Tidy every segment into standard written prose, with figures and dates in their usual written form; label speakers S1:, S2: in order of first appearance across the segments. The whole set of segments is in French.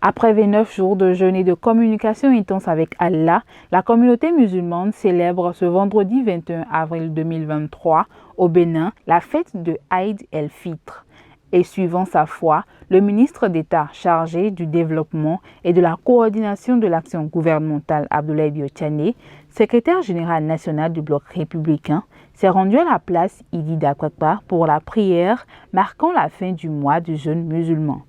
S1: Après 29 jours de jeûne et de communication intense avec Allah, la communauté musulmane célèbre ce vendredi 21 avril 2023 au Bénin la fête de Aïd el-Fitr. Et suivant sa foi, le ministre d'État chargé du développement et de la coordination de l'action gouvernementale Abdoulaye Biotchané, secrétaire général national du bloc républicain, s'est rendu à la place Idi Dakwakpa pour la prière marquant la fin du mois du jeûne musulman.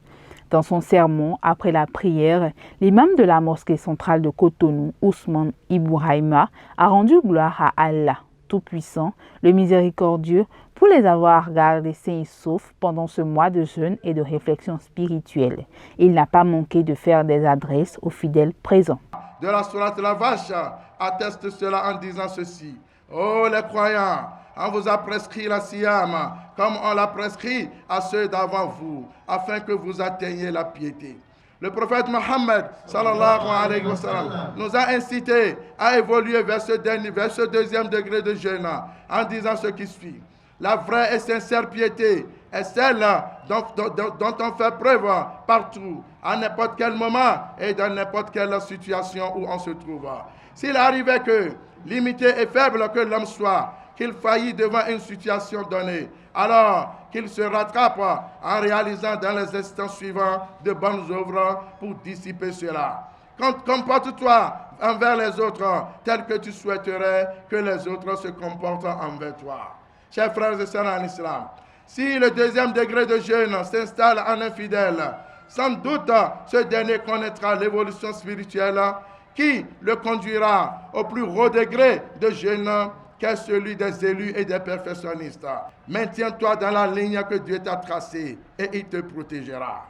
S1: Dans son sermon, après la prière, l'imam de la mosquée centrale de Cotonou, Ousmane Ibouraïma, a rendu gloire à Allah, Tout-Puissant, le Miséricordieux, pour les avoir gardés sains et saufs pendant ce mois de jeûne et de réflexion spirituelle. Il n'a pas manqué de faire des adresses aux fidèles présents.
S2: De la sourate de la vache atteste cela en disant ceci. Ô les croyants, on vous a prescrit la siyam comme on l'a prescrit à ceux d'avant vous, afin que vous atteigniez la piété. Le prophète Mohammed sallallahu alayhi wa sallam nous a incité à évoluer vers ce deuxième degré de jeûne en disant ce qui suit. La vraie et sincère piété est celle dont on fait preuve partout, à n'importe quel moment et dans n'importe quelle situation où on se trouve. S'il arrivait que, limité et faible que l'homme soit, qu'il faillit devant une situation donnée, alors qu'il se rattrape en réalisant dans les instants suivants de bonnes œuvres pour dissiper cela. Comporte-toi envers les autres tel que tu souhaiterais que les autres se comportent envers toi. Chers frères et sœurs en islam, si le deuxième degré de jeûne s'installe en infidèle, sans doute ce dernier connaîtra l'évolution spirituelle qui le conduira au plus haut degré de jeûne qu'est celui des élus et des perfectionnistes. Maintiens-toi dans la ligne que Dieu t'a tracée et il te protégera.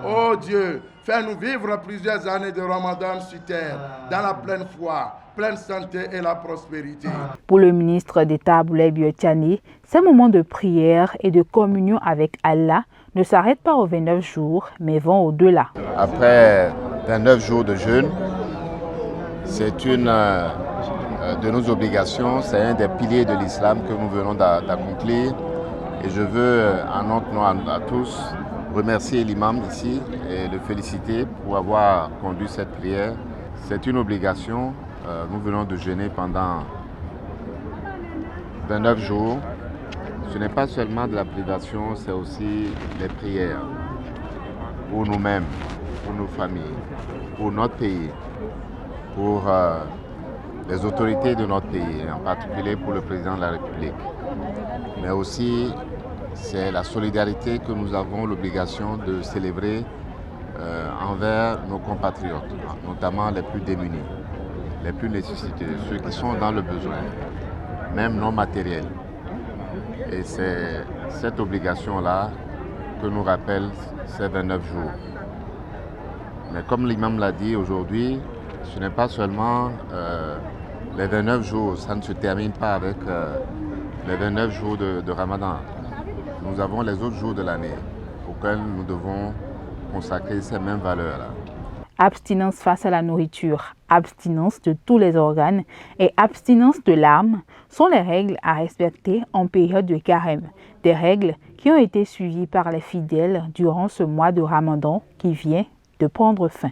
S2: Oh Dieu, fais-nous vivre plusieurs années de Ramadan sur terre, dans la pleine foi, pleine santé et la prospérité.
S1: Pour le ministre d'État Abdoulaye Biotchané, ces moments de prière et de communion avec Allah ne s'arrêtent pas aux 29 jours, mais vont au-delà.
S3: Après 29 jours de jeûne, c'est une de nos obligations, c'est un des piliers de l'islam que nous venons d'accomplir. Et je veux, en notre nom à tous, remercier l'imam ici et le féliciter pour avoir conduit cette prière. C'est une obligation. Nous venons de jeûner pendant 29 jours. Ce n'est pas seulement de la privation, c'est aussi des prières pour nous-mêmes, pour nos familles, pour notre pays, pour les autorités de notre pays, en particulier pour le président de la République. Mais aussi, c'est la solidarité que nous avons l'obligation de célébrer envers nos compatriotes, notamment les plus démunis, les plus nécessités, ceux qui sont dans le besoin, même non matériel. Et c'est cette obligation-là que nous rappelle ces 29 jours. Mais comme l'imam l'a dit aujourd'hui, ce n'est pas seulement les 29 jours, ça ne se termine pas avec les 29 jours de Ramadan. Nous avons les autres jours de l'année auxquels nous devons consacrer ces mêmes valeurs-là.
S1: Abstinence face à la nourriture, abstinence de tous les organes et abstinence de l'âme sont les règles à respecter en période de carême. Des règles qui ont été suivies par les fidèles durant ce mois de Ramadan qui vient de prendre fin.